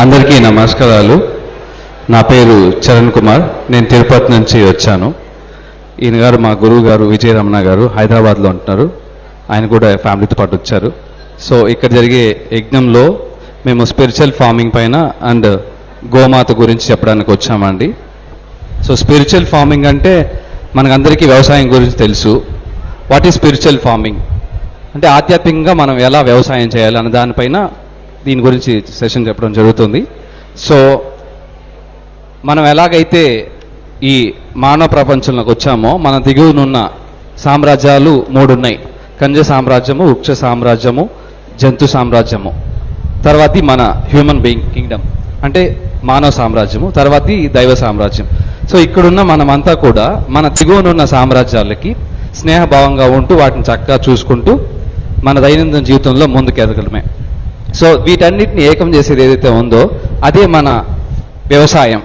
అందరికీ నమస్కారాలు. నా పేరు చరణ్ కుమార్. నేను తిరుపతి నుంచి వచ్చాను. ఈయన గారు మా గురువు గారు విజయరమణ గారు హైదరాబాద్లో ఉంటున్నారు. ఆయన కూడా ఫ్యామిలీతో పాటు వచ్చారు. సో ఇక్కడ జరిగే యజ్ఞంలో మేము స్పిరిచువల్ ఫార్మింగ్ పైన అండ్ గోమాత గురించి చెప్పడానికి వచ్చామండి. సో స్పిరిచువల్ ఫార్మింగ్ అంటే మనకందరికీ వ్యవసాయం గురించి తెలుసు. వాట్ ఈజ్ స్పిరిచువల్ ఫార్మింగ్ అంటే ఆధ్యాత్మికంగా మనం ఎలా వ్యవసాయం చేయాలి అన్న దానిపైన దీని గురించి సెషన్ చెప్పడం జరుగుతుంది. సో మనం ఎలాగైతే ఈ మానవ ప్రపంచంలోకి వచ్చామో మన దిగువనున్న సామ్రాజ్యాలు 3 ఉన్నాయి. ఖనిజ సామ్రాజ్యము, వృక్ష సామ్రాజ్యము, జంతు సామ్రాజ్యము. తర్వాతి మన హ్యూమన్ బీయింగ్ కింగ్డమ్ అంటే మానవ సామ్రాజ్యము, తర్వాతి దైవ సామ్రాజ్యం. సో ఇక్కడున్న మనమంతా కూడా మన దిగువనున్న సామ్రాజ్యాలకి స్నేహభావంగా ఉంటూ వాటిని చక్కగా చూసుకుంటూ మన దైనందిన జీవితంలో ముందుకు ఎదగలమే. సో వీటన్నిటిని ఏకం చేసేది ఏదైతే ఉందో అదే మన వ్యవసాయం.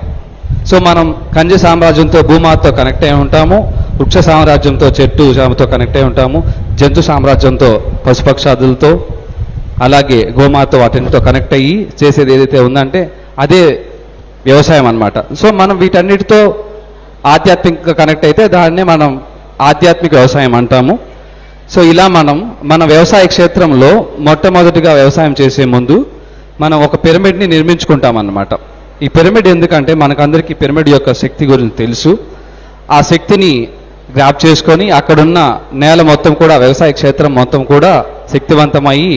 సో మనం ఖనిజ సామ్రాజ్యంతో భూమాతో కనెక్ట్ అయి ఉంటాము, వృక్ష సామ్రాజ్యంతో చెట్టు చేమతో కనెక్ట్ అయి ఉంటాము, జంతు సామ్రాజ్యంతో పశుపక్షాదులతో, అలాగే గోమాతో వాటితో కనెక్ట్ అయ్యి చేసేది ఏదైతే ఉందంటే అదే వ్యవసాయం అన్నమాట. సో మనం వీటన్నిటితో ఆధ్యాత్మికంగా కనెక్ట్ అయితే దాన్నే మనం ఆధ్యాత్మిక వ్యవసాయం అంటాము. సో ఇలా మన వ్యవసాయ క్షేత్రంలో మొట్టమొదటిగా వ్యవసాయం చేసే ముందు మనం ఒక పిరమిడ్ని నిర్మించుకుంటాం అన్నమాట. ఈ పిరమిడ్ ఎందుకంటే మనకందరికీ పిరమిడ్ యొక్క శక్తి గురించి తెలుసు. ఆ శక్తిని గ్రాప్ చేసుకొని అక్కడున్న నేల మొత్తం కూడా వ్యవసాయ క్షేత్రం మొత్తం కూడా శక్తివంతమయ్యి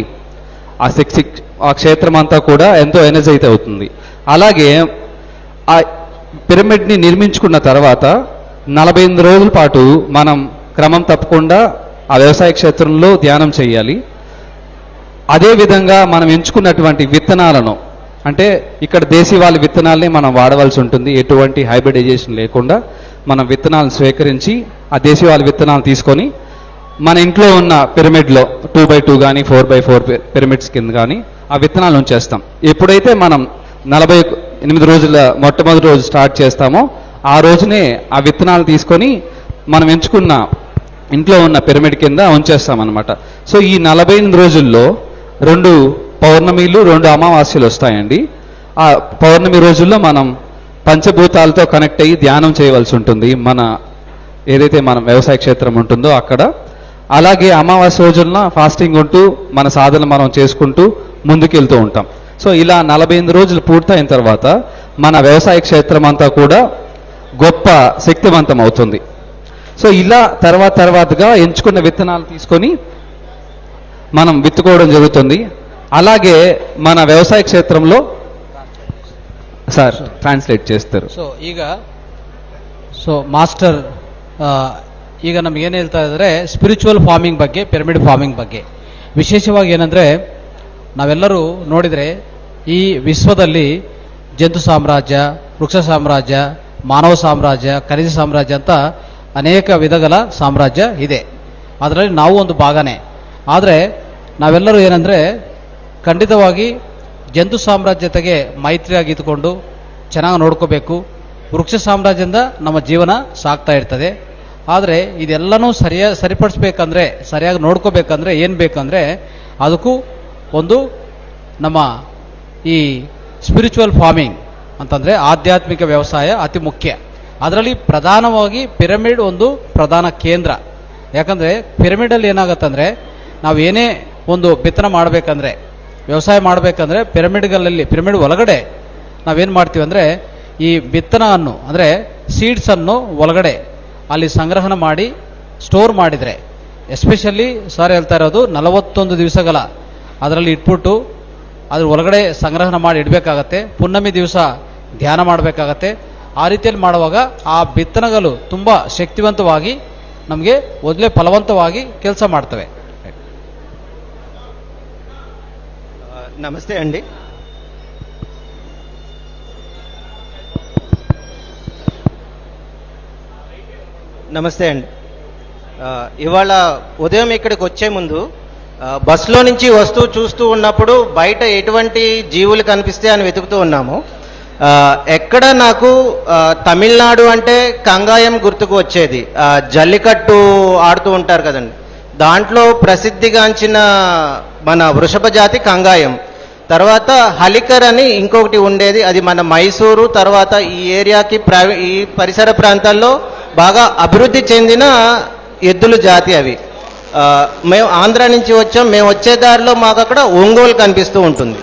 ఆ క్షేత్రం అంతా కూడా ఎంతో ఎనర్జైజ్ అవుతుంది. అలాగే ఆ పిరమిడ్ని నిర్మించుకున్న తర్వాత 48 రోజుల పాటు మనం క్రమం తప్పకుండా ఆ వ్యవసాయ క్షేత్రంలో ధ్యానం చేయాలి. అదేవిధంగా మనం ఎంచుకున్నటువంటి విత్తనాలను అంటే ఇక్కడ దేశీవాళి విత్తనాలనే మనం వాడవలసి ఉంటుంది. ఎటువంటి హైబ్రిడైజేషన్ లేకుండా మనం విత్తనాలను స్వీకరించి ఆ దేశీవాళి విత్తనాలు తీసుకొని మన ఇంట్లో ఉన్న పిరమిడ్లో 2x2 కానీ 4x4 పిరమిడ్స్ కింద కానీ ఆ విత్తనాలు ఉంచేస్తాం. ఎప్పుడైతే మనం 48 రోజుల మొట్టమొదటి రోజు స్టార్ట్ చేస్తామో ఆ రోజునే ఆ విత్తనాలు తీసుకొని మనం ఎంచుకున్న ఇంట్లో ఉన్న పిరమిడ్ కింద ఉంచేస్తామన్నమాట. సో ఈ 48 రోజుల్లో 2 పౌర్ణమిలు 2 అమావాస్యలు వస్తాయండి. ఆ పౌర్ణమి రోజుల్లో మనం పంచభూతాలతో కనెక్ట్ అయ్యి ధ్యానం చేయవలసి ఉంటుంది మన ఏదైతే మన వ్యవసాయ క్షేత్రం ఉంటుందో అక్కడ. అలాగే అమావాస్య రోజుల్లో ఫాస్టింగ్ ఉంటూ మన సాధన మనం చేసుకుంటూ ముందుకెళ్తూ ఉంటాం. సో ఇలా 48 రోజులు పూర్తయిన తర్వాత మన వ్యవసాయ క్షేత్రం అంతా కూడా గొప్ప శక్తివంతం అవుతుంది. సో ఇలా తర్వాతగా ఎంచుకున్న విత్తనాలు తీసుకొని మనం విత్తుకోవడం జరుగుతుంది. అలాగే మన వ్యవసాయ క్షేత్రంలో సార్ ಟ್ರಾನ್ಸ್ಲೇಟ್ చేస్తారు. ಸೊ ಮಾಸ್ಟರ್ ಈಗ ನಮ್ಗೆ ಏನು ಹೇಳ್ತಾ ಇದ್ದಾರೆ ಸ್ಪಿರಿಚುವಲ್ ಫಾರ್ಮಿಂಗ್ ಬಗ್ಗೆ, ಪಿರಮಿಡ್ ಫಾರ್ಮಿಂಗ್ ಬಗ್ಗೆ ವಿಶೇಷವಾಗಿ ಏನಂದರೆ ನಾವೆಲ್ಲರೂ ನೋಡಿದರೆ ಈ ವಿಶ್ವದಲ್ಲಿ ಜಂತು ಸಾಮ್ರಾಜ್ಯ, ವೃಕ್ಷ ಸಾಮ್ರಾಜ್ಯ, ಮಾನವ ಸಾಮ್ರಾಜ್ಯ, ಖನಿಜ ಸಾಮ್ರಾಜ್ಯ ಅಂತ ಅನೇಕ ವಿಧಗಳ ಸಾಮ್ರಾಜ್ಯ ಇದೆ. ಅದರಲ್ಲಿ ನಾವು ಒಂದು ಭಾಗನೇ. ಆದರೆ ನಾವೆಲ್ಲರೂ ಏನಂದರೆ ಖಂಡಿತವಾಗಿ ಜಂತು ಸಾಮ್ರಾಜ್ಯ ಜೊತೆಗೆ ಮೈತ್ರಿಯಾಗಿದ್ದುಕೊಂಡು ಚೆನ್ನಾಗಿ ನೋಡ್ಕೋಬೇಕು. ವೃಕ್ಷ ಸಾಮ್ರಾಜ್ಯದಿಂದ ನಮ್ಮ ಜೀವನ ಸಾಗ್ತಾ ಇರ್ತದೆ. ಆದರೆ ಇದೆಲ್ಲನೂ ಸರಿಪಡಿಸ್ಬೇಕಂದ್ರೆ, ಸರಿಯಾಗಿ ನೋಡ್ಕೋಬೇಕಂದ್ರೆ ಏನು ಬೇಕಂದರೆ ಅದಕ್ಕೂ ಒಂದು ನಮ್ಮ ಈ ಸ್ಪಿರಿಚುವಲ್ ಫಾರ್ಮಿಂಗ್ ಅಂತಂದರೆ ಆಧ್ಯಾತ್ಮಿಕ ವ್ಯವಸಾಯ ಅತಿ ಮುಖ್ಯ. ಅದರಲ್ಲಿ ಪ್ರಧಾನವಾಗಿ ಪಿರಮಿಡ್ ಒಂದು ಪ್ರಧಾನ ಕೇಂದ್ರ. ಯಾಕಂದರೆ ಪಿರಮಿಡಲ್ಲಿ ಏನಾಗುತ್ತಂದರೆ ನಾವು ಏನೇ ಒಂದು ಬಿತ್ತನೆ ಮಾಡಬೇಕಂದ್ರೆ, ವ್ಯವಸಾಯ ಮಾಡಬೇಕಂದ್ರೆ ಪಿರಮಿಡ್ ಒಳಗಡೆ ನಾವೇನು ಮಾಡ್ತೀವಿ ಅಂದರೆ ಈ ಬಿತ್ತನವನ್ನು ಅಂದರೆ ಸೀಡ್ಸನ್ನು ಒಳಗಡೆ ಅಲ್ಲಿ ಸಂಗ್ರಹಣ ಮಾಡಿ ಸ್ಟೋರ್ ಮಾಡಿದರೆ, ಎಸ್ಪೆಷಲಿ ಸರ್ ಹೇಳ್ತಾ ಇರೋದು 41 ದಿವಸಗಳ ಅದರಲ್ಲಿ ಇಟ್ಬಿಟ್ಟು ಅದ್ರ ಒಳಗಡೆ ಸಂಗ್ರಹಣ ಮಾಡಿ ಇಡಬೇಕಾಗತ್ತೆ. ಪುನ್ನಮಿ ದಿವಸ ಧ್ಯಾನ ಮಾಡಬೇಕಾಗತ್ತೆ. ಆ ರೀತಿಯಲ್ಲಿ ಮಾಡುವಾಗ ಆ ಬಿತ್ತನೆಗಳು ತುಂಬ ಶಕ್ತಿವಂತವಾಗಿ ನಮಗೆ ಒಳ್ಳೆ ಫಲವಂತವಾಗಿ ಕೆಲಸ ಮಾಡ್ತವೆ. నమస్తే అండి. ఇవాళ ఉదయం ఇక్కడికి వచ్చే ముందు బస్సులో నుంచి చూస్తూ ఉన్నప్పుడు బయట ఎటువంటి జీవులు కనిపిస్తే అని వెతుకుతూ ఉన్నాము. ఎక్కడ నాకు తమిళనాడు అంటే కంగాయం గుర్తుకు వచ్చేది. జల్లికట్టు ఆడుతూ ఉంటారు కదండి, దాంట్లో ప్రసిద్ధిగాంచిన మన వృషభ జాతి కంగాయం. తర్వాత హలికర్ అని ఇంకొకటి ఉండేది, అది మన మైసూరు తర్వాత ఈ ఏరియాకి ఈ పరిసర ప్రాంతాల్లో బాగా అభివృద్ధి చెందిన ఎద్దుల జాతి అవి. మేము ఆంధ్ర నుంచి వచ్చాం, మేము వచ్చే దారిలో మాకు అక్కడ ఒంగోలు కనిపిస్తూ ఉంటుంది.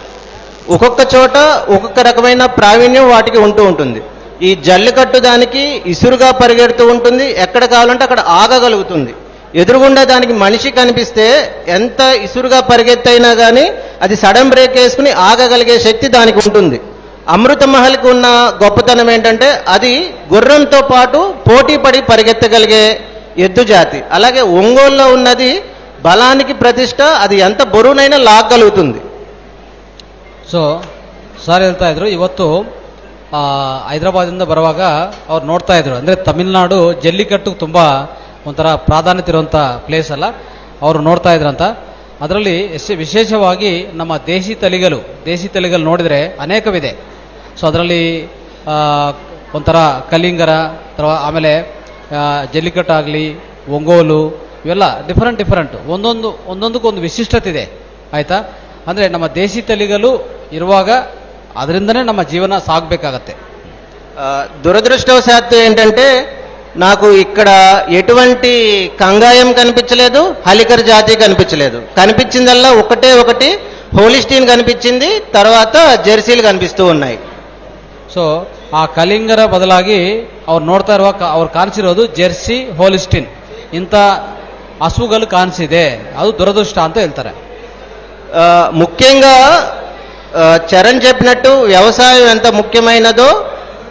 ఒక్కొక్క చోట ఒక్కొక్క రకమైన ప్రావీణ్యం వాటికి ఉంటూ ఉంటుంది. ఈ జల్లికట్టు దానికి ఇసురుగా పరిగెడుతూ ఉంటుంది, ఎక్కడ కావాలంటే అక్కడ ఆగగలుగుతుంది. ఎదురుగుండా దానికి మనిషి కనిపిస్తే ఎంత ఇసురుగా పరిగెత్తైనా కానీ అది సడన్ బ్రేక్ వేసుకుని ఆగగలిగే శక్తి దానికి ఉంటుంది. అమృత మహల్కి ఉన్న గొప్పతనం ఏంటంటే అది గుర్రంతో పాటు పోటీ పడి పరిగెత్తగలిగే ఎద్దు జాతి. అలాగే ఒంగోలులో ఉన్నది బలానికి ప్రతిష్ట, అది ఎంత బరువునైనా లాగగలుగుతుంది. ಸೊ ಸರ್ ಹೇಳ್ತಾ ಇದ್ರು ಇವತ್ತು ಹೈದರಾಬಾದಿಂದ ಬರುವಾಗ ಅವ್ರು ನೋಡ್ತಾ ಇದ್ರು, ಅಂದರೆ ತಮಿಳುನಾಡು ಜಲ್ಲಿಕಟ್ಟು ತುಂಬ ಒಂಥರ ಪ್ರಾಧಾನ್ಯತೆ ಇರುವಂಥ ಪ್ಲೇಸ್ ಅಲ್ಲ, ಅವರು ನೋಡ್ತಾ ಇದ್ರಂತ. ಅದರಲ್ಲಿ ವಿಶೇಷವಾಗಿ ನಮ್ಮ ದೇಶಿ ತಳಿಗಳು ನೋಡಿದರೆ ಅನೇಕವಿದೆ. ಸೊ ಅದರಲ್ಲಿ ಒಂಥರ ಕಲಿಂಗರ, ಆಮೇಲೆ ಜಲ್ಲಿಕಟ್ಟಾಗಲಿ, ಒಂಗೋಲು, ಇವೆಲ್ಲ ಡಿಫರೆಂಟ್ ಒಂದೊಂದಕ್ಕೊಂದು ವಿಶಿಷ್ಟತೆ ಇದೆ, ಆಯಿತಾ. ಅಂದರೆ ನಮ್ಮ ದೇಶಿ ತಳಿಗಳು ಇರುವಾಗ ಅದರಿಂದನೇ ನಮ್ಮ ಜೀವನ ಸಾಗಬೇಕಾಗತ್ತೆ. దురదృష్టవశాత్తు ఏంటంటే నాకు ఇక్కడ ఎటువంటి కంగాయం కనిపించలేదు, హలికర్ జాతి కనిపించలేదు. కనిపించిందల్లా ఒకటి హోలిస్టీన్ కనిపించింది, తర్వాత జెర్సీలు కనిపిస్తూ ఉన్నాయి. ಸೊ ಆ ಕಲಿಂಗರ ಬದಲಾಗಿ ಅವ್ರು ನೋಡ್ತಾ ಇರುವಾಗ ಅವ್ರು ಕಾಣಿಸಿರೋದು ಜೆರ್ಸಿ, ಹೋಲಿಸ್ಟಿನ್ ಇಂಥ ಹಸುಗಳು ಕಾಣಿಸಿದೆ. ಅದು ದುರದೃಷ್ಟ ಅಂತ ಹೇಳ್ತಾರೆ. ముఖ్యంగా చరణ్ చెప్పినట్టు వ్యవసాయం ఎంత ముఖ్యమైనదో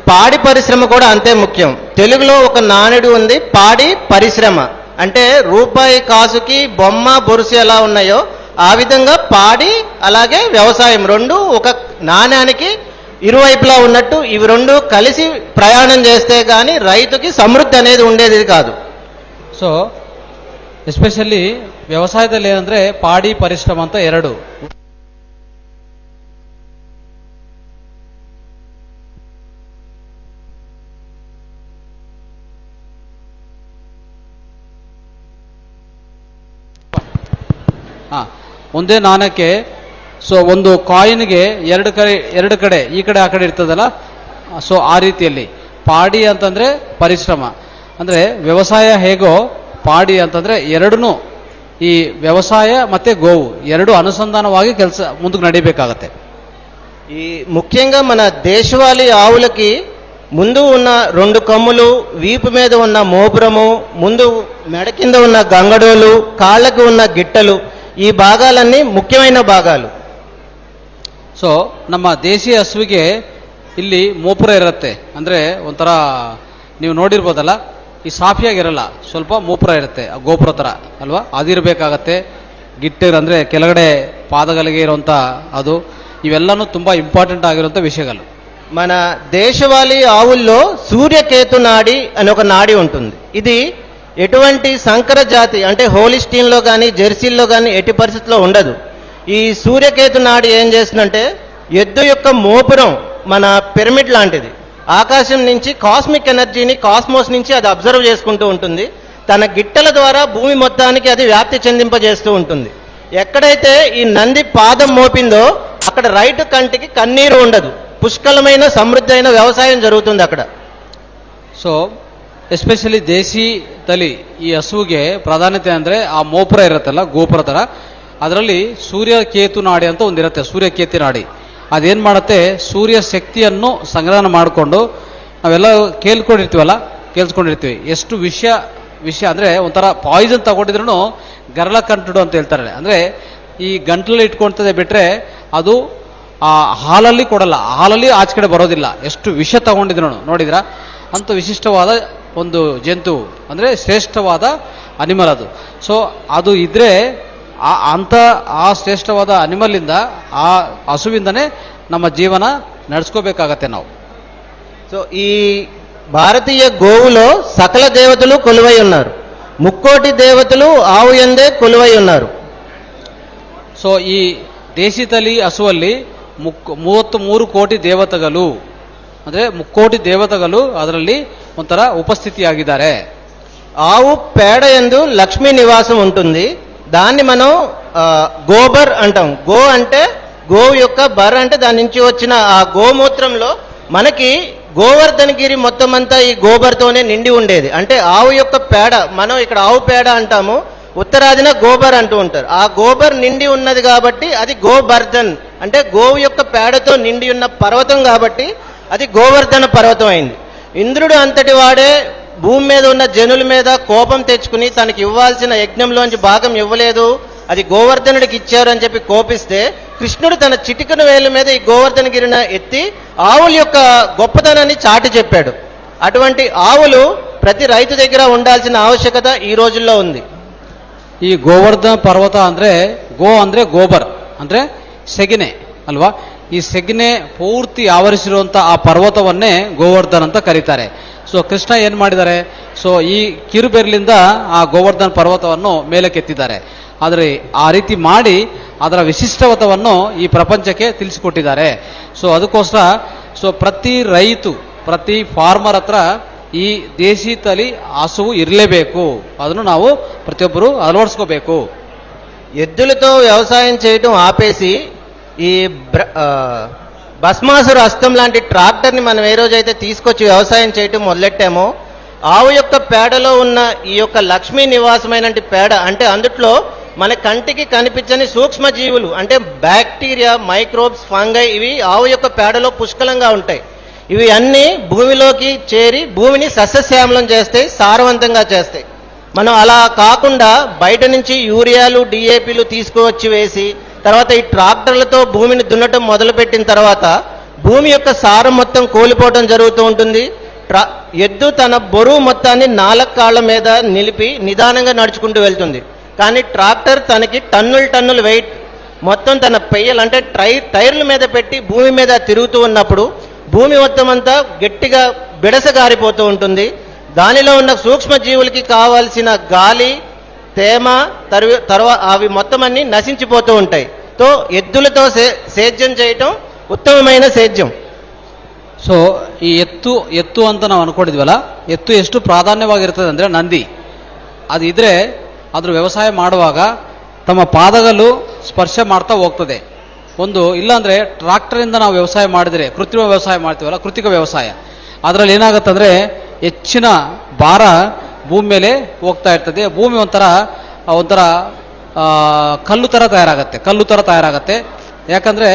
పాడి పరిశ్రమ కూడా అంతే ముఖ్యం. తెలుగులో ఒక నానుడి ఉంది, పాడి పరిశ్రమ. అంటే రూపాయి కాసుకి బొమ్మ బొరుసు ఎలా ఉన్నాయో ఆ విధంగా పాడి అలాగే వ్యవసాయం రెండు ఒక నాణ్యానికి ఇరువైపులా ఉన్నట్టు ఇవి రెండు కలిసి ప్రయాణం చేస్తే కానీ రైతుకి సమృద్ధి అనేది ఉండేది కాదు. ಸೊ ಎಸ್ಪೆಷಲಿ ವ್ಯವಸಾಯದಲ್ಲಿ ಏನಂದ್ರೆ ಪಾಡಿ ಪರಿಶ್ರಮ ಅಂತ ಎರಡು. ಒಂದೇ ನಾಣ್ಯಕ್ಕೆ ಸೊ ಒಂದು ಕಾಯಿನ್ಗೆ ಎರಡು ಕಡೆ ಈ ಕಡೆ ಆ ಕಡೆ ಇರ್ತದಲ್ಲ, ಸೊ ಆ ರೀತಿಯಲ್ಲಿ ಪಾಡಿ ಅಂತಂದ್ರೆ ಪರಿಶ್ರಮ, ಅಂದ್ರೆ ವ್ಯವಸಾಯ ಹೇಗೋ ಪಾಡಿ ಅಂತಂದ್ರೆ ಎರಡೂ ಈ ವ್ಯವಸಾಯ ಮತ್ತೆ ಗೋವು ಎರಡು అనుసంధానವಾಗಿ ಕೆಲಸ ముందుకు నడిಬೇಕಾಗತ್ತೆ. ఈ ముఖ్యంగా మన దేశవాళీ ఆవులకి ముందు ఉన్న రెండు కమ్ములు, వీపు మీద ఉన్న మోపురము, ముందు మెడ కింద ఉన్న గంగడోలు, కాళ్ళకి ఉన్న గిట్టలు, ఈ భాగాలన్నీ ముఖ్యమైన భాగాలు. ಸೊ ನಮ್ಮ ದೇಶೀಯ ಹಸುವಿಗೆ ಇಲ್ಲಿ ಮೋಪುರ ಇರುತ್ತೆ, ಅಂದ್ರೆ ಒಂಥರ ನೀವು ನೋಡಿರ್ಬೋದಲ್ಲ, ಈ ಸಾಫಿಯಾಗಿರಲ್ಲ, ಸ್ವಲ್ಪ ಮೂಪುರ ಇರುತ್ತೆ, ಗೋಪುರ ಥರ ಅಲ್ವಾ, ಅದಿರಬೇಕಾಗತ್ತೆ. ಗಿಟ್ಟಿರ್ ಅಂದರೆ ಕೆಳಗಡೆ ಪಾದಗಳಿಗೆ ಇರುವಂಥ ಅದು, ಇವೆಲ್ಲನೂ ತುಂಬ ಇಂಪಾರ್ಟೆಂಟ್ ಆಗಿರುವಂಥ ವಿಷಯಗಳು. మన దేశవాళీ ఆవుల్లో సూర్యకేతు నాడి అని ఒక నాడి ఉంటుంది. ఇది ఎటువంటి సంకర జాతి అంటే హోలిస్టీన్లో కానీ జెర్సీల్లో కానీ ఎట్టి పరిస్థితుల్లో ఉండదు. ఈ సూర్యకేతు నాడి ఏం చేస్తుందంటే ఎద్దు యొక్క మోపురం మన పిరమిడ్ లాంటిది. ఆకాశం నుంచి కాస్మిక్ ఎనర్జీని కాస్మోస్ నుంచి అది అబ్జర్వ్ చేసుకుంటూ ఉంటుంది. తన గిట్టల ద్వారా భూమి మొత్తానికి అది వ్యాప్తి చెందింపజేస్తూ ఉంటుంది. ఎక్కడైతే ఈ నంది పాదం మోపిందో అక్కడ రైతు కంటికి కన్నీరు ఉండదు, పుష్కలమైన సమృద్ధి అయిన వ్యవసాయం జరుగుతుంది అక్కడ. ಸೊ ಎಸ್ಪೆಷಲಿ ದೇಶಿ ತಳಿ ಈ ಹಸುವಿಗೆ ಪ್ರಾಧಾನ್ಯತೆ ಅಂದರೆ ಆ ಮೋಪುರ ಇರುತ್ತಲ್ಲ, ಗೋಪುರ ಥರ, ಅದರಲ್ಲಿ ಸೂರ್ಯಕೇತು ನಾಡಿ ಅಂತ ಒಂದಿರುತ್ತೆ, ಸೂರ್ಯಕೇತು ನಾಡಿ. ಅದೇನು ಮಾಡುತ್ತೆ, ಸೂರ್ಯ ಶಕ್ತಿಯನ್ನು ಸಂಗ್ರಹಣ ಮಾಡಿಕೊಂಡು ನಾವೆಲ್ಲ ಕೇಳಿಸ್ಕೊಂಡಿರ್ತೀವಿ ಎಷ್ಟು ವಿಷ ಅಂದರೆ ಒಂಥರ ಪಾಯ್ಸನ್ ತಗೊಂಡಿದ್ರು ಗರಳ ಕಂಟುಡು ಅಂತ ಹೇಳ್ತಾರೆ. ಅಂದರೆ ಈ ಗಂಟಲಲ್ಲಿ ಇಟ್ಕೊಳ್ತದೆ ಬಿಟ್ಟರೆ ಅದು ಆ ಹಾಲಲ್ಲಿ ಕೊಡಲ್ಲ, ಹಾಲಲ್ಲಿ ಆಚೆ ಕಡೆ ಬರೋದಿಲ್ಲ, ಎಷ್ಟು ವಿಷ ತಗೊಂಡಿದ್ರು ನೋಡಿದ್ರ. ಅಂತ ವಿಶಿಷ್ಟವಾದ ಒಂದು ಜಂತು ಅಂದರೆ ಶ್ರೇಷ್ಠವಾದ ಅನಿಮಲ್ ಅದು. ಸೊ ಅದು ಇದ್ರೆ ಆ ಶ್ರೇಷ್ಠವಾದ ಅನಿಮಲ್ಲಿಂದ ಆ ಹಸುವಿಂದನೇ ನಮ್ಮ ಜೀವನ ನಡೆಸ್ಕೋಬೇಕಾಗತ್ತೆ ನಾವು. సో ఈ భారతీయ గోవులో సకల దేవతలు కొలువై ఉన్నారు, ముక్కోటి దేవతలు ఆవు ఎందే కొలువై ఉన్నారు. ಸೊ ಈ ದೇಶಿ ತಳಿ ಹಸುವಲ್ಲಿ 33 ಕೋಟಿ ದೇವತೆಗಳು, ಅಂದರೆ ಮುಕ್ಕೋಟಿ ದೇವತೆಗಳು ಅದರಲ್ಲಿ ಒಂಥರ ಉಪಸ್ಥಿತಿಯಾಗಿದ್ದಾರೆ. ఆవు పేడ యందు లక్ష్మీ నివాసం ఉంటుంది. దాన్ని మనం గోబర్ అంటాం. గో అంటే గోవు యొక్క బర్ర అంటే దాని నుంచి వచ్చిన ఆ గోమూత్రంలో మనకి గోవర్ధనగిరి మొత్తం అంతా ఈ గోబర్తోనే నిండి ఉండేది. అంటే ఆవు యొక్క పేడ, మనం ఇక్కడ ఆవు పేడ అంటాము, ఉత్తరాదిన గోబర్ అంటూ ఉంటారు. ఆ గోబర్ నిండి ఉన్నది కాబట్టి అది గోబర్ధన్, అంటే గోవు యొక్క పేడతో నిండి ఉన్న పర్వతం కాబట్టి అది గోవర్ధన పర్వతం అయింది. ఇంద్రుడు అంతటి వాడే భూమి మీద ఉన్న జనుల మీద కోపం తెచ్చుకుని తనకి ఇవ్వాల్సిన యజ్ఞంలోంచి భాగం ఇవ్వలేదు, అది గోవర్ధనుడికి ఇచ్చారు అని చెప్పి కోపిస్తే కృష్ణుడు తన చిటికన వేలు మీద ఈ గోవర్ధనగిరిని ఎత్తి ఆవుల యొక్క గొప్పతనాన్ని చాటి చెప్పాడు. అటువంటి ఆవులు ప్రతి రైతు దగ్గర ఉండాల్సిన ఆవశ్యకత ఈ రోజుల్లో ఉంది. ಈ ಗೋವರ್ಧನ ಪರ್ವತ ಅಂದ್ರೆ ಗೋ ಅಂದ್ರೆ ಗೋಬರ್ ಅಂದ್ರೆ ಸೆಗಣೆ ಅಲ್ವಾ. ಈ ಸೆಗಣೆ ಪೂರ್ತಿ ಆವರಿಸಿರುವಂತ ಆ ಪರ್ವತವನ್ನೇ ಗೋವರ್ಧನ್ ಅಂತ ಕರೀತಾರೆ. ಸೊ ಕೃಷ್ಣ ಏನ್ ಮಾಡಿದ್ದಾರೆ, ಸೊ ಈ ಕಿರುಬೆರಳಿಂದ ಆ ಗೋವರ್ಧನ ಪರ್ವತವನ್ನು ಮೇಲಕ್ಕೆತ್ತಿದ್ದಾರೆ. ಆದರೆ ಆ ರೀತಿ ಮಾಡಿ ಅದರ ವಿಶಿಷ್ಟವತವನ್ನು ಈ ಪ್ರಪಂಚಕ್ಕೆ ತಿಳಿಸಿಕೊಟ್ಟಿದ್ದಾರೆ. ಸೊ ಅದಕ್ಕೋಸ್ಕರ ಸೊ ಪ್ರತಿ ರೈತು, ಪ್ರತಿ ಫಾರ್ಮರ್ ಹತ್ರ ಈ ದೇಶಿ ತಳಿ ಹಸುವು ಇರಲೇಬೇಕು. ಅದನ್ನು ನಾವು ప్రతిఒಬ್ಬರು అలవర్చుకోಬೇಕು. ఎద్దులతో వ్యవసాయం చేయటం ఆపేసి ఈ భస్మాసుర హస్తం లాంటి ట్రాక్టర్ని మనం ఏ రోజైతే తీసుకొచ్చి వ్యవసాయం చేయటం మొదలెట్టామో, ఆవు యొక్క పేడలో ఉన్న ఈ యొక్క లక్ష్మీ నివాసమైన పేడ అంటే అందుట్లో మన కంటికి కనిపించని సూక్ష్మజీవులు అంటే బ్యాక్టీరియా, మైక్రోబ్స్, ఫంగై ఇవి ఆవు యొక్క పేడలో పుష్కలంగా ఉంటాయి. ఇవి అన్నీ భూమిలోకి చేరి భూమిని సస్యశ్యామలం చేస్తాయి, సారవంతంగా చేస్తాయి. మనం అలా కాకుండా బయట నుంచి యూరియాలు, డిఏపీలు తీసుకువచ్చి వేసి తర్వాత ఈ ట్రాక్టర్లతో భూమిని దున్నటం మొదలుపెట్టిన తర్వాత భూమి యొక్క సారం మొత్తం కోల్పోవడం జరుగుతూ ఉంటుంది. ఎద్దు తన బరువు మొత్తాన్ని 4 కాళ్ళ మీద నిలిపి నిదానంగా నడుచుకుంటూ వెళ్తుంది. కానీ ట్రాక్టర్ తనకి టన్నుల వెయిట్ మొత్తం తన పెయ్యలు అంటే టైర్ల మీద పెట్టి భూమి మీద తిరుగుతూ ఉన్నప్పుడు భూమి మొత్తం అంతా గట్టిగా బిడసగారిపోతూ ఉంటుంది. దానిలో ఉన్న సూక్ష్మజీవులకి కావాల్సిన గాలి, తేమ తర్వాత అవి మొత్తం అన్ని నశించిపోతూ ఉంటాయి. తో ఎద్దులతో సేద్యం చేయటం ఉత్తమమైన సేద్యం. ಸೊ ಈ ಎತ್ತು ಅಂತ ನಾವು ಅನ್ಕೊಂಡಿದ್ವಲ್ಲ, ಎತ್ತು ಎಷ್ಟು ಪ್ರಾಧಾನ್ಯವಾಗಿರ್ತದೆ ಅಂದರೆ ನಂದಿ ಅದು ಇದ್ರೆ ಅದ್ರ ವ್ಯವಸಾಯ ಮಾಡುವಾಗ ತಮ್ಮ ಪಾದಗಳು ಸ್ಪರ್ಶ ಮಾಡ್ತಾ ಹೋಗ್ತದೆ. ಒಂದು ಇಲ್ಲಾಂದರೆ ಟ್ರಾಕ್ಟರಿಂದ ನಾವು ವ್ಯವಸಾಯ ಮಾಡಿದರೆ ಕೃತ್ರಿಮ ವ್ಯವಸಾಯ ಮಾಡ್ತೀವಲ್ಲ, ಕೃತಿಕ ವ್ಯವಸಾಯ, ಅದರಲ್ಲಿ ಏನಾಗುತ್ತಂದರೆ ಹೆಚ್ಚಿನ ಭಾರ ಭೂಮಿ ಮೇಲೆ ಹೋಗ್ತಾ ಇರ್ತದೆ. ಭೂಮಿ ಒಂಥರ ಕಲ್ಲು ಥರ ತಯಾರಾಗತ್ತೆ. ಯಾಕಂದರೆ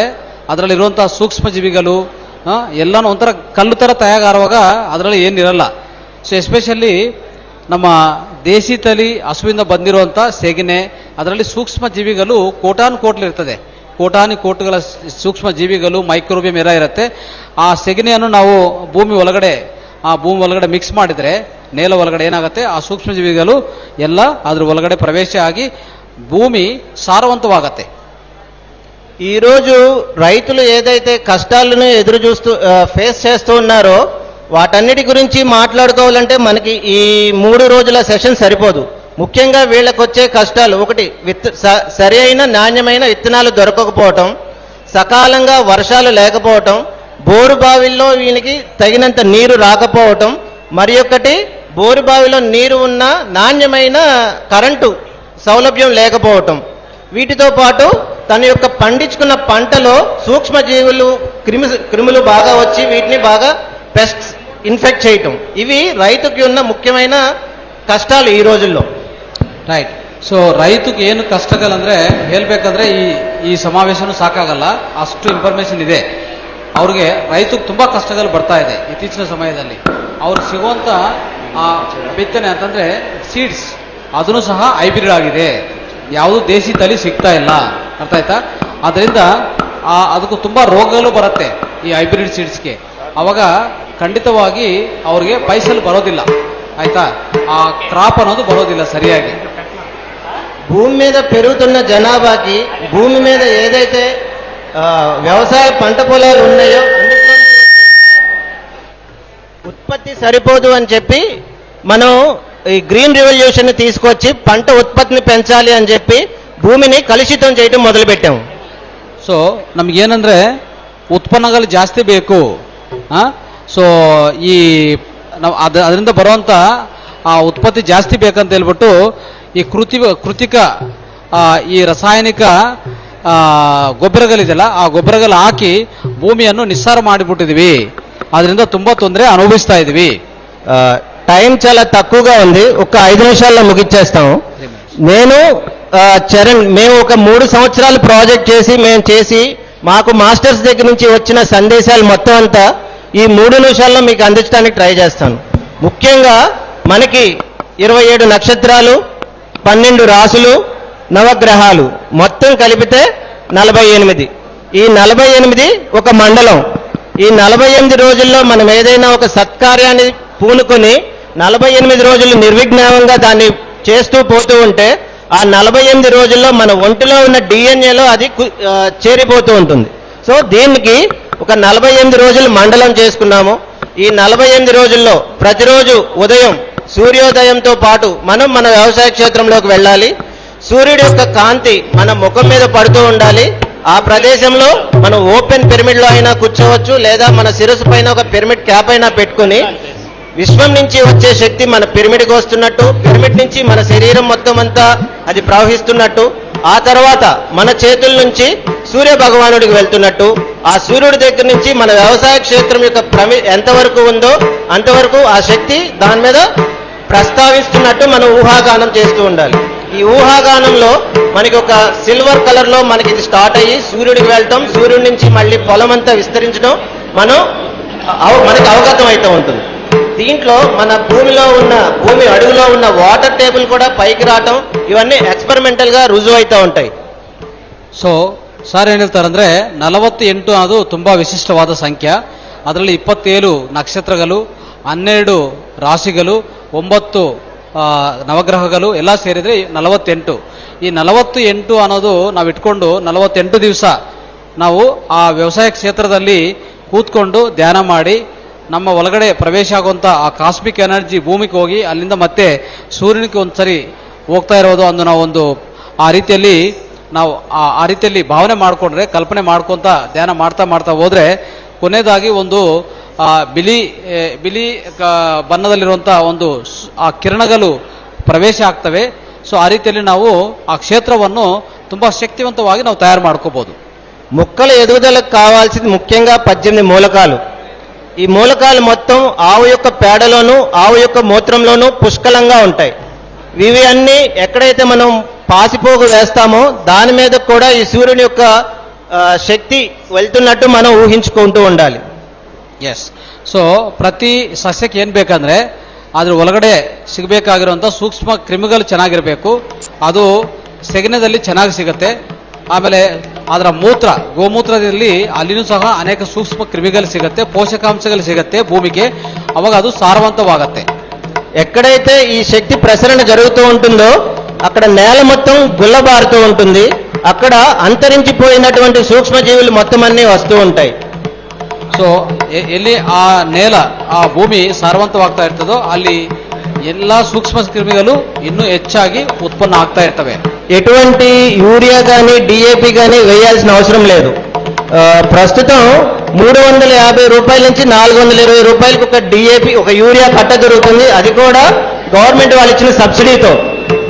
ಅದರಲ್ಲಿರುವಂಥ ಸೂಕ್ಷ್ಮಜೀವಿಗಳು ಎಲ್ಲನೂ ಒಂಥರ ಕಲ್ಲು ಥರ ತಯಾರಾಗುವಾಗ ಅದರಲ್ಲಿ ಏನಿರಲ್ಲ. ಸೊ ಎಸ್ಪೆಷಲಿ ನಮ್ಮ ದೇಶಿ ತಳಿ ಹಸುವಿಂದ ಬಂದಿರುವಂಥ ಸೆಗಣೆ, ಅದರಲ್ಲಿ ಸೂಕ್ಷ್ಮ ಜೀವಿಗಳು ಕೋಟಾನುಕೋಟ್ಲಿರ್ತದೆ. ಕೋಟುಗಳ ಸೂಕ್ಷ್ಮ ಜೀವಿಗಳು, ಮೈಕ್ರೋಬಿಯಂ ಎಲ್ಲ ಇರುತ್ತೆ. ಆ ಸೆಗಣಿಯನ್ನು ನಾವು ಭೂಮಿ ಒಳಗಡೆ ಮಿಕ್ಸ್ ಮಾಡಿದರೆ నేల ಒಳಗಡೆ ಏನಾಗುತ್ತೆ, ಆ ಸೂಕ್ಷ್ಮ ಜೀವಿಗಳು ಎಲ್ಲ ಅದ್ರ ಒಳಗಡೆ ಪ್ರವೇಶ ಆಗಿ భూమి సారవంతವಾಗತ್ತೆ. ఈరోజు రైతులు ఏదైతే కష్టాలను ఫేస్ చేస్తూ ఉన్నారో వాటన్నిటి గురించి మాట్లాడుకోవాలంటే మనకి ఈ 3 రోజుల సెషన్ సరిపోదు. ముఖ్యంగా వీళ్ళకి వచ్చే కష్టాలు ఒకటి, సరి అయిన నాణ్యమైన విత్తనాలు దొరకకపోవటం, సకాలంగా వర్షాలు లేకపోవటం, బోరు బావిల్లో వీళ్ళకి తగినంత నీరు రాకపోవటం, మరి ఒకటి బోరు బావిలో నీరు ఉన్న నాణ్యమైన కరెంటు సౌలభ్యం లేకపోవటం. వీటితో పాటు తన యొక్క పండించుకున్న పంటలో సూక్ష్మజీవులు, క్రిములు బాగా వచ్చి వీటిని బాగా పెస్ట్స్ ఇన్ఫెక్ట్ చేయటం, ఇవి రైతుకి ఉన్న ముఖ్యమైన కష్టాలు ఈ రోజుల్లో. ರೈಟ್. ಸೊ ರೈತಕ್ಕೆ ಏನು ಕಷ್ಟಗಳಂದರೆ ಹೇಳ್ಬೇಕಂದ್ರೆ ಈ ಸಮಾವೇಶನೂ ಸಾಕಾಗಲ್ಲ, ಅಷ್ಟು ಇನ್ಫಾರ್ಮೇಷನ್ ಇದೆ. ಅವ್ರಿಗೆ ರೈತಕ್ಕೆ ತುಂಬ ಕಷ್ಟಗಳು ಬರ್ತಾ ಇದೆ ಇತ್ತೀಚಿನ ಸಮಯದಲ್ಲಿ. ಅವ್ರಿಗೆ ಸಿಗುವಂಥ ಬಿತ್ತನೆ ಅಂತಂದರೆ ಸೀಡ್ಸ್, ಅದನ್ನು ಸಹ ಹೈಬ್ರಿಡ್ ಆಗಿದೆ, ಯಾವುದು ದೇಶಿ ತಳಿ ಸಿಗ್ತಾ ಇಲ್ಲ. ಅರ್ಥ ಆಯ್ತಾ? ಅದರಿಂದ ಅದಕ್ಕೂ ತುಂಬ ರೋಗಗಳು ಬರುತ್ತೆ ಈ ಹೈಬ್ರಿಡ್ ಸೀಡ್ಸ್ಗೆ. ಅವಾಗ ಖಂಡಿತವಾಗಿ ಅವ್ರಿಗೆ ಪೈಸలు ಬರೋದಿಲ್ಲ. ಆಯ್ತಾ? ಆ ಕ್ರಾಪ್ ಅನ್ನೋದು ಬರೋದಿಲ್ಲ సరియాಗಿ. భూమి మీద పెరుగుతున్న జనాభాకి భూమి మీద ఏదైతే వ్యవసాయ పంట పొలాలు ఉన్నాయో అందులో ఉత్పత్తి సరిపోదు అని చెప్పి మనం ఈ గ్రీన్ రివల్యూషన్ తీసుకొచ్చి పంట ఉత్పత్తిని పెంచాలి అని చెప్పి భూమిని కలుషితం చేయడం మొదలుపెట్టాము. ಸೊ ನಮಗೇನಂದ್ರೆ ಉತ್ಪನ್ನಗಳು ಜಾಸ್ತಿ ಬೇಕು. ಸೊ ಈ ನಾವು ಅದರಿಂದ ಬರುವಂಥ ಆ ಉತ್ಪತ್ತಿ ಜಾಸ್ತಿ ಬೇಕಂತ ಹೇಳ್ಬಿಟ್ಟು ಈ ಕೃತಿಕ ಈ ರಾಸಾಯನಿಕ ಗೊಬ್ಬರಗಳಿದೆಯಲ್ಲ ಆ ಗೊಬ್ಬರಗಳು ಹಾಕಿ ಭೂಮಿಯನ್ನು ನಿಸ್ಸಾರ ಮಾಡಿಬಿಟ್ಟಿದ್ವಿ. ಅದರಿಂದ ತುಂಬ ತೊಂದರೆ ಅನುಭವಿಸ್ತಾ ಇದ್ವಿ. టైం చాలా తక్కువగా ఉంది, ఒక 5 నిమిషాల్లో ముగించేస్తాము. నేను చరణ్ మేము ఒక 3 సంవత్సరాలు ప్రాజెక్ట్ చేసి మాకు మాస్టర్స్ దగ్గర నుంచి వచ్చిన సందేశాలు మొత్తం అంతా ఈ 3 నిమిషాల్లో మీకు అందించడానికి ట్రై చేస్తాను. ముఖ్యంగా మనకి 27 నక్షత్రాలు, 12 రాసులు, నవగ్రహాలు మొత్తం కలిపితే 48. ఈ 48 ఒక మండలం. ఈ 48 రోజుల్లో మనం ఏదైనా ఒక సత్కార్యాన్ని పూనుకొని 48 రోజులు నిర్విఘ్నంగా దాన్ని చేస్తూ పోతూ ఉంటే ఆ 48 రోజుల్లో మన ఒంటిలో ఉన్న డిఎన్ఏలో అది చేరిపోతూ ఉంటుంది. సో దీనికి ఒక 48 రోజులు మండలం చేసుకున్నాము. ఈ 48 రోజుల్లో ప్రతిరోజు ఉదయం సూర్యోదయంతో పాటు మనం మన వ్యవసాయ క్షేత్రంలోకి వెళ్ళాలి. సూర్యుడి యొక్క కాంతి మన ముఖం మీద పడుతూ ఉండాలి. ఆ ప్రదేశంలో మనం ఓపెన్ పిరమిడ్లో అయినా కూర్చోవచ్చు, లేదా మన శిరస్సు పైన ఒక పిరమిడ్ క్యాప్ అయినా పెట్టుకుని విశ్వం నుంచి వచ్చే శక్తి మన పిరమిడ్కి వస్తున్నట్టు, పిరమిడ్ నుంచి మన శరీరం మొత్తం అంతా అది ప్రవహిస్తున్నట్టు, ఆ తర్వాత మన చేతుల నుంచి సూర్య భగవానుడికి వెళ్తున్నట్టు, ఆ సూర్యుడి దగ్గర నుంచి మన వ్యవసాయ క్షేత్రం యొక్క ఎంతవరకు ఉందో అంతవరకు ఆ శక్తి దాని మీద ప్రస్తావిస్తున్నట్టు మనం ఊహాగానం చేస్తూ ఉండాలి. ఈ ఊహాగానంలో మనకి ఒక సిల్వర్ కలర్లో మనకి ఇది స్టార్ట్ అయ్యి సూర్యుడికి వెళ్ళటం, సూర్యుడి నుంచి మళ్ళీ పొలం అంతా విస్తరించడం మనకి అవగతం అవుతూ ఉంటుంది. దీంట్లో మన భూమి అడుగులో ఉన్న వాటర్ టేబుల్ కూడా పైకి రావటం, ఇవన్నీ ఎక్స్పెరిమెంటల్గా ರುಜುವು అవుతూ ఉంటాయి. ಸೊ ಸರ್ ಏನು ಹೇಳ್ತಾರಂದ್ರೆ 48 ಅದು ತುಂಬ ವಿಶಿಷ್ಟವಾದ ಸಂಖ್ಯೆ. ಅದರಲ್ಲಿ 27 ನಕ್ಷತ್ರಗಳು, 12 ರಾಶಿಗಳು, 9 ನವಗ್ರಹಗಳು ಎಲ್ಲ ಸೇರಿದರೆ 48. ಈ 48 ಅನ್ನೋದು ನಾವು ಇಟ್ಕೊಂಡು 48 ದಿವಸ ನಾವು ಆ ವ್ಯವಸಾಯ ಕ್ಷೇತ್ರದಲ್ಲಿ ಕೂತ್ಕೊಂಡು ಧ್ಯಾನ ಮಾಡಿ ನಮ್ಮ ಒಳಗಡೆ ಪ್ರವೇಶ ಆಗುವಂಥ ಆ ಕಾಸ್ಮಿಕ್ ಎನರ್ಜಿ ಭೂಮಿಗೆ ಹೋಗಿ ಅಲ್ಲಿಂದ ಮತ್ತೆ ಸೂರ್ಯನಿಗೆ ಒಂದ್ಸರಿ ಹೋಗ್ತಾ ಇರೋದು ಅಂದು ನಾವೊಂದು ಆ ರೀತಿಯಲ್ಲಿ ಭಾವನೆ ಮಾಡಿಕೊಂಡ್ರೆ, ಕಲ್ಪನೆ ಮಾಡ್ಕೊತ ಧ್ಯಾನ ಮಾಡ್ತಾ ಹೋದರೆ ಕೊನೆಯದಾಗಿ ಒಂದು ಬಿಳಿ ಬಣ್ಣದಲ್ಲಿರುವಂಥ ಒಂದು ಆ ಕಿರಣಗಳು ಪ್ರವೇಶ ಆಗ್ತವೆ. ಸೊ ಆ ರೀತಿಯಲ್ಲಿ ನಾವು ಆ ಕ್ಷೇತ್ರವನ್ನು ತುಂಬ ಶಕ್ತಿವಂತವಾಗಿ ನಾವು ತಯಾರು ಮಾಡ್ಕೋಬಹುದು. మొక్కల ఎదుగుదలకు కావాల్సింది ముఖ్యంగా 18 మూలకాలు. ఈ మూలకాలు మొత్తం ఆవు యొక్క పేడలోను ఆవు యొక్క మూత్రంలోనూ పుష్కలంగా ఉంటాయి. ఇవి అన్నీ ఎక్కడైతే మనం పాసిపోగు వేస్తామో దాని మీద కూడా ఈ సూర్యుని యొక్క శక్తి వెళ్తున్నట్టు మనం ఊహించుకుంటూ ఉండాలి. ಎಸ್. ಸೊ ಪ್ರತಿ ಸಸ್ಯಕ್ಕೆ ಏನು ಬೇಕಂದ್ರೆ ಅದ್ರ ಒಳಗಡೆ ಸಿಗಬೇಕಾಗಿರುವಂಥ ಸೂಕ್ಷ್ಮ ಕ್ರಿಮಿಗಳು ಚೆನ್ನಾಗಿರಬೇಕು. ಅದು ಸೆಗಣದಲ್ಲಿ ಚೆನ್ನಾಗಿ ಸಿಗುತ್ತೆ. ಆಮೇಲೆ ಅದರ ಗೋಮೂತ್ರದಲ್ಲಿ ಅಲ್ಲಿನೂ ಸಹ ಅನೇಕ ಸೂಕ್ಷ್ಮ ಕ್ರಿಮಿಗಳು ಸಿಗುತ್ತೆ, ಪೋಷಕಾಂಶಗಳು ಸಿಗುತ್ತೆ ಭೂಮಿಗೆ. ಅವಾಗ ಅದು ಸಾರವಂತವಾಗತ್ತೆ. ఎక్కడైతే ఈ శక్తి ప్రసరణ జరుగుతూ ఉంటుందో అక్కడ నేల మొత్తం గుల్లబారుతూ ఉంటుంది. అక్కడ అంతరించిపోయినటువంటి సూక్ష్మజీవులు మొత్తం అన్నీ వస్తూ ఉంటాయి. ಸೊ ಎಲ್ಲಿ ಆ ನೇಲ ಆ ಭೂಮಿ ಸಾರವಂತವಾಗ್ತಾ ಇರ್ತದೋ ಅಲ್ಲಿ ಎಲ್ಲ ಸೂಕ್ಷ್ಮ ಕ್ರಿಮಿಗಳು ಇನ್ನೂ ಹೆಚ್ಚಾಗಿ ಉತ್ಪನ್ನ ಆಗ್ತಾ ಇರ್ತವೆ. ఎటువంటి యూరియా కానీ డిఏపి కానీ వేయాల్సిన అవసరం లేదు. ప్రస్తుతం 350 రూపాయల నుంచి 420 రూపాయలకు ఒక డిఏపి ఒక యూరియా కట్ట దొరుకుతుంది. అది కూడా గవర్నమెంట్ వాళ్ళు ఇచ్చిన సబ్సిడీతో.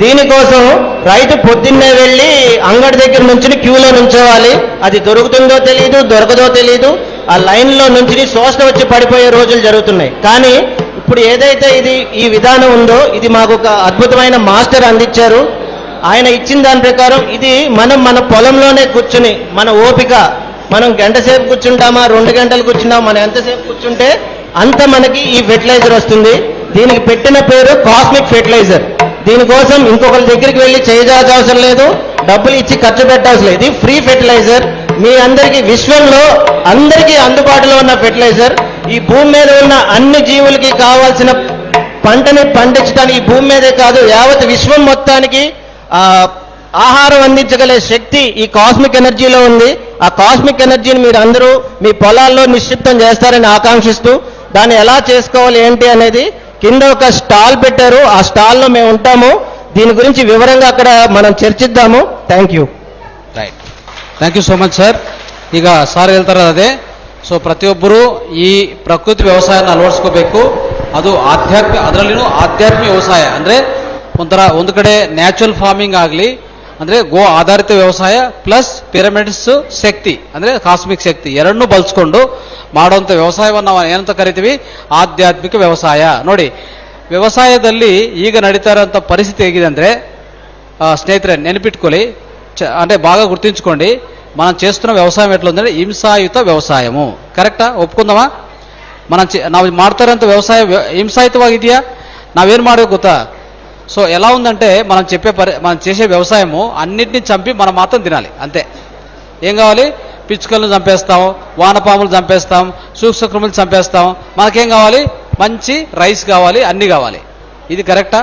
దీనికోసం రైతు పొద్దున్నే వెళ్ళి అంగడి దగ్గర నుంచి క్యూలో నుంచోవాలి. అది దొరుకుతుందో తెలియదు, దొరకదో తెలియదు. ఆ లైన్లో నుంచి శోషణ వచ్చి పడిపోయే రోజులు జరుగుతున్నాయి. కానీ ఇప్పుడు ఏదైతే ఈ విధానం ఉందో ఇది మాకు ఒక అద్భుతమైన మాస్టర్ అందించారు. ఆయన ఇచ్చిన దాని ప్రకారం ఇది మన పొలంలోనే కూర్చుని మన ఓపిక, మనం గంట సేపు కూర్చుంటామా 2 గంటలు కూర్చుంటామా, మనం ఎంతసేపు కూర్చుంటే అంత మనకి ఈ ఫెర్టిలైజర్ వస్తుంది. దీనికి పెట్టిన పేరు కాస్మిక్ ఫెర్టిలైజర్. దీనికోసం ఇంకొకరి దగ్గరికి వెళ్ళి చేయజాల్సిన అవసరం లేదు, డబ్బులు ఇచ్చి ఖర్చు పెట్టాల్సిన లేదు. ఇది ఫ్రీ ఫెర్టిలైజర్. మీ అందరికీ విశ్వంలో అందరికీ అందుబాటులో ఉన్న ఫెర్టిలైజర్. ఈ భూమి మీద ఉన్న అన్ని జీవులకి కావాల్సిన పంటని పండించడానికి ఈ భూమి మీదే కాదు యావత్ విశ్వం మొత్తానికి ఆహారం అందించగలే శక్తి ఈ కాస్మిక్ ఎనర్జీలో ఉంది. ఆ కాస్మిక్ ఎనర్జీని మీరు అందరూ మీ పొలాల్లో నిక్షిప్తం చేస్తారని ఆకాంక్షిస్తూ దాన్ని ఎలా చేసుకోవాలి ఏంటి అనేది కింద ఒక స్టాల్ పెట్టారు. ఆ స్టాల్లో మేము ఉంటాము. దీని గురించి వివరంగా అక్కడ మనం చర్చిద్దాము. Thank you. Right. Thank you so much sir. ಈಗ ಸಾರ್ ಹೇಳ್ತಾರೆ ಅದೇ. ಸೊ ಪ್ರತಿಯೊಬ್ಬರು ಈ ಪ್ರಕೃತಿ ವ್ಯವಸಾಯನ ಅಳವಡಿಸ್ಕೋಬೇಕು. ಅದು ಅದರಲ್ಲಿನೂ ಆಧ್ಯಾತ್ಮಿಕ ವ್ಯವಸಾಯ ಅಂದರೆ ಒಂದು ಕಡೆ ನ್ಯಾಚುರಲ್ ಫಾರ್ಮಿಂಗ್ ಆಗಲಿ, ಅಂದರೆ ಗೋ ಆಧಾರಿತ ವ್ಯವಸಾಯ ಪ್ಲಸ್ ಪಿರಮಿಡ್ಸ್ ಶಕ್ತಿ ಅಂದರೆ ಕಾಸ್ಮಿಕ್ ಶಕ್ತಿ ಎರಡನ್ನೂ ಬಳಸ್ಕೊಂಡು ಮಾಡುವಂಥ ವ್ಯವಸಾಯವನ್ನು ನಾವು ಏನಂತ ಕರಿತೀವಿ? ಆಧ್ಯಾತ್ಮಿಕ ವ್ಯವಸಾಯ. ನೋಡಿ, ವ್ಯವಸಾಯದಲ್ಲಿ ಈಗ ನಡೀತಾ ಇರೋಂಥ ಪರಿಸ್ಥಿತಿ ಹೇಗಿದೆ ಅಂದರೆ, స్నేహితురే నెనపెట్టుకోవాలి, అంటే బాగా గుర్తుంచుకోండి, మనం చేస్తున్న వ్యవసాయం ఎట్లుందంటే హింసాయుత వ్యవసాయము. కరెక్టా? ఒప్పుకుందామా? ನಾವು ಮಾಡ್ತಾ ಇರೋಂಥ ವ್ಯವಸಾಯ హింసాయుతವಾಗಿದೆಯಾ? నావేం ಮಾಡಬೇಕು ಗೊತ್ತಾ? సో ఎలా ఉందంటే మనం చేసే వ్యవసాయము అన్నిటినీ చంపి మనం మాత్రం తినాలి అంతే. ఏం కావాలి? పిచ్చుకలను చంపేస్తాం, వానపాములు చంపేస్తాం, సూక్ష్మక్రిములు చంపేస్తాం. మనకేం కావాలి? మంచి రైస్ కావాలి, అన్నీ కావాలి. ఇది కరెక్టా?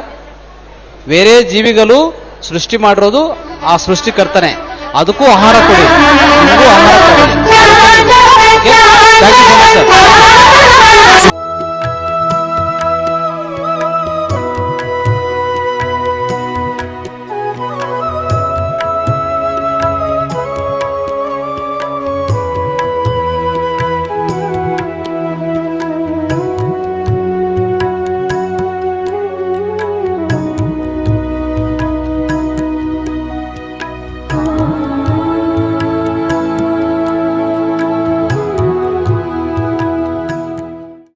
వేరే జీవిಗಳು ಸೃಷ್ಟಿ ಮಾಡಿರೋದು ಆ ಸೃಷ್ಟಿಕರ್ತನೇ, ಅದಕ್ಕೂ ಆಹಾರ ಕೊಡಿ, ನಿಮಗೂ ಆಹಾರ ಕೊಡಿ. Thank you so much sir.